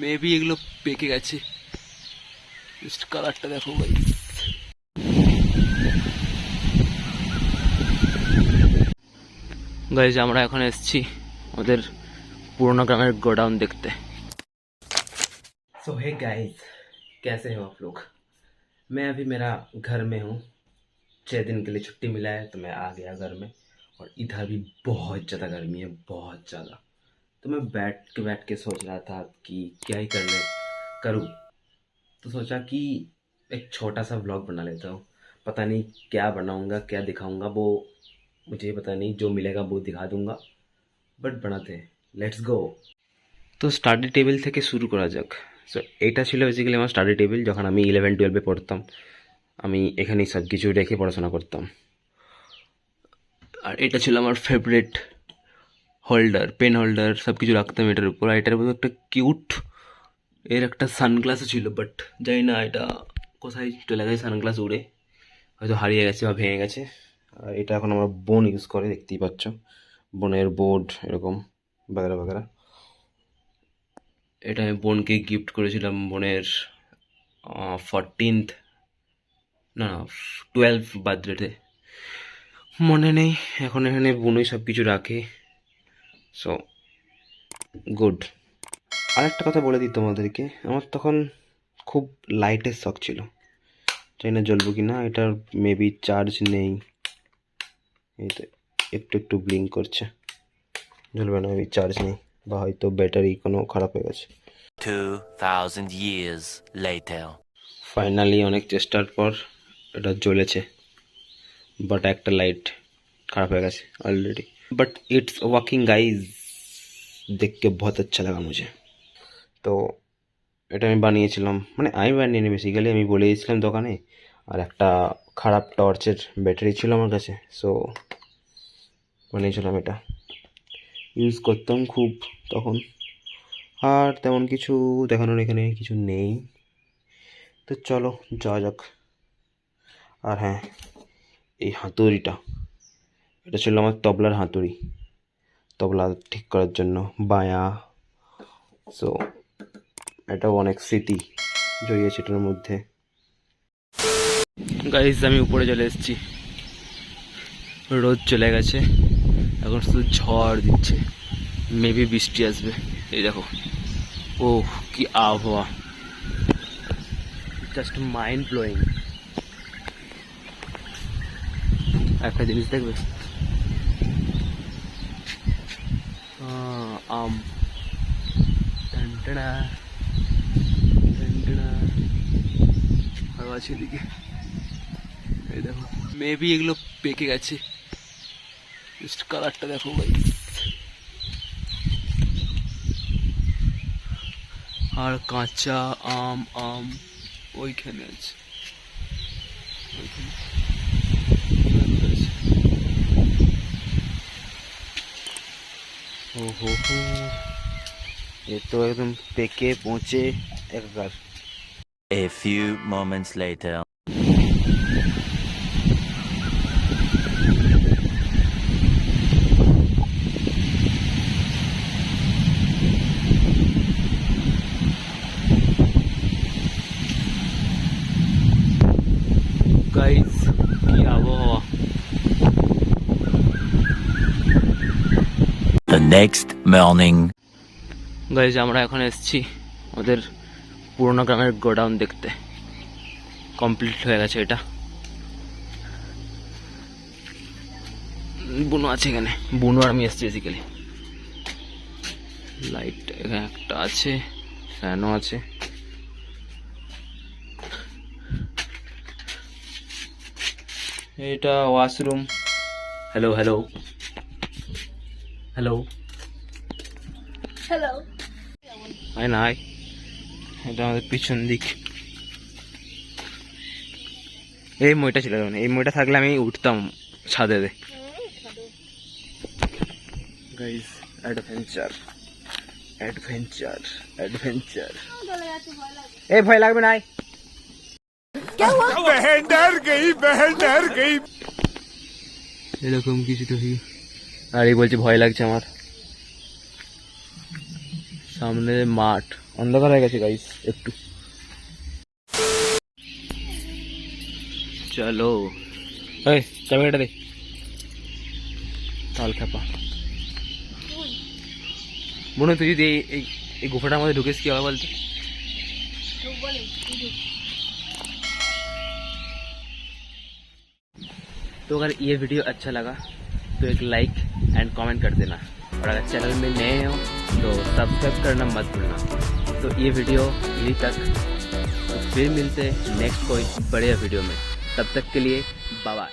Maybe এগুলো পেকে গেছে। জাস্ট কালারটা দেখো ভাই। গাইজ আমরা এখন এসেছি ওদের পুরোনো গ্রামের गोडाउन देखते। सो हे गाइज, कैसे हो आप लोग? मैं अभी मेरा घर में हूँ। 6 दिन के लिए छुट्टी मिला है तो मैं आ गया घर में। और इधर भी बहुत ज़्यादा गर्मी है, बहुत ज़्यादा। तो मैं बैठ के सोच रहा था कि क्या ही करूँ। तो सोचा कि एक छोटा सा व्लॉग बना लेता हूँ। पता नहीं क्या बनाऊँगा, क्या दिखाऊँगा, वो मुझे पता नहीं। जो मिलेगा वो दिखा दूँगा, बट बनाते हैं। Let's go. তো স্টাডি টেবিল থেকে শুরু করা যাক। সো এটা ছিল বেসিক্যালি আমার স্টাডি টেবিল যখন আমি 11-12-এ পড়তাম। আমি এখানেই সব কিছু রেখে পড়াশোনা করতাম। আর এটা ছিল আমার ফেভারিট হোল্ডার, পেন হোল্ডার, সব কিছু রাখতাম এটার উপর। আর এটার উপর একটা কিউট এর একটা সানগ্লাসও ছিল, বাট জানি না এটা কোথায় চলে গেছে। সানগ্লাস উড়ে হয়তো হারিয়ে গেছে বা ভেঙে গেছে। আর এটা এখন আমার বোন ইউজ করে, দেখতেই পাচ্ছ। বোনের বোর্ড এরকম বাগেরা বাগেরা। এটা আমি বোনকে গিফট করেছিলাম বোনের 14th না 12th বার্থডেতে, মনে নেই এখন। এখানে বোনই সব কিছু রাখে। So good. আরেকটা কথা বলে দিই তোমাদেরকে, আমার তখন খুব লাইটের শখ ছিল। চাই না জ্বলবো কি না, এটার মেবি চার্জ নেই। এই তো একটু একটু ব্লিঙ্ক করছে, জ্বলবে না, মেবি চার্জ নেই, বা হয়তো ব্যাটারি কোনো খারাপ হয়ে গেছে। 2000 years later. ফাইনালি অনেক চেষ্টার পর এটা জ্বলেছে, বাট একটা লাইট খারাপ হয়ে গেছে already. But it's working guys, देख के बहुत अच्छा लगा मुझे। তো এটা আমি বানিয়েছিলাম, মানে আমি বানিয়ে বেসিক্যালি আমি বলে দিয়েছিলাম দোকানে। আর একটা খারাপ টর্চের ব্যাটারি ছিল আমার কাছে, সো বানিয়েছিলাম এটা। ইউজ করতাম খুব তখন। আর তেমন কিছু দেখানোর এখানে কিছু নেই, তো চলো যাওয়া যাক। আর হ্যাঁ, এই হাতুড়িটা, এটা ছিল আমার তবলার হাতুড়ি, তবলা ঠিক করার জন্য বায়া। সো এটাও অনেক স্মৃতি জড়িয়েছে এটার মধ্যে। গাইজ আমি উপরে চলে এসেছি, রোদ চলে গেছে, এখন শুধু ঝড় দিচ্ছে, মেবি বৃষ্টি আসবে। এই দেখো, ও কি আবহাওয়া, জাস্ট মাইন্ড ব্লোয়িং। একটা জিনিস দেখবে, আম টনটনা টনটনা হাওয়া আছে এদিকে। এই দেখো, মেবি এগুলো পেকে গেছে। জাস্ট কালারটা দেখো ভাই। আর কাঁচা আম ওইখানে আছে, ওইখানে। ও হো হো, এ তো একদম পেকে পচে একবার। A few moments later. Guys কি আবহাওয়া। The next morning. গাইজ আমরা এখন এসেছি ওদের পুরোনো গ্রামের গোডাউন দেখতে। কমপ্লিট হয়ে গেছে এটা। বুনো আছে এখানে, বুনো আর আমি এসেছি বেসিক্যালি। লাইট এখানে একটা আছে, ফ্যানও আছে। এটা washroom. Hello hello hello hello, আয় না আয়। এটা আমাদের পিছন দিক। এই মইটা ছিল, এই মইটা থাকলে আমি উঠতাম ছাদে। Guys adventure adventure adventure. এই ভয় লাগবে না। बहन डर गई। এরকম কিছু তো। আর এই বলছে ভয় লাগছে আমার। সামনে মাঠ, অন্ধকার হয়ে গেছে গাইস একটু। চলো এই চাবিটা দে, তাল খেপা। মনে তুই যদি এই गुफाटाর মধ্যে ঢুকিস কি হবে বলতো? तो अगर ये वीडियो अच्छा लगा तो एक लाइक एंड कमेंट कर देना, और अगर चैनल में नए हो तो सब्सक्राइब करना मत भूलना। तो ये वीडियो यहीं तक, तो फिर मिलते हैं नेक्स्ट कोई बढ़िया वीडियो में। तब तक के लिए बाय बाय।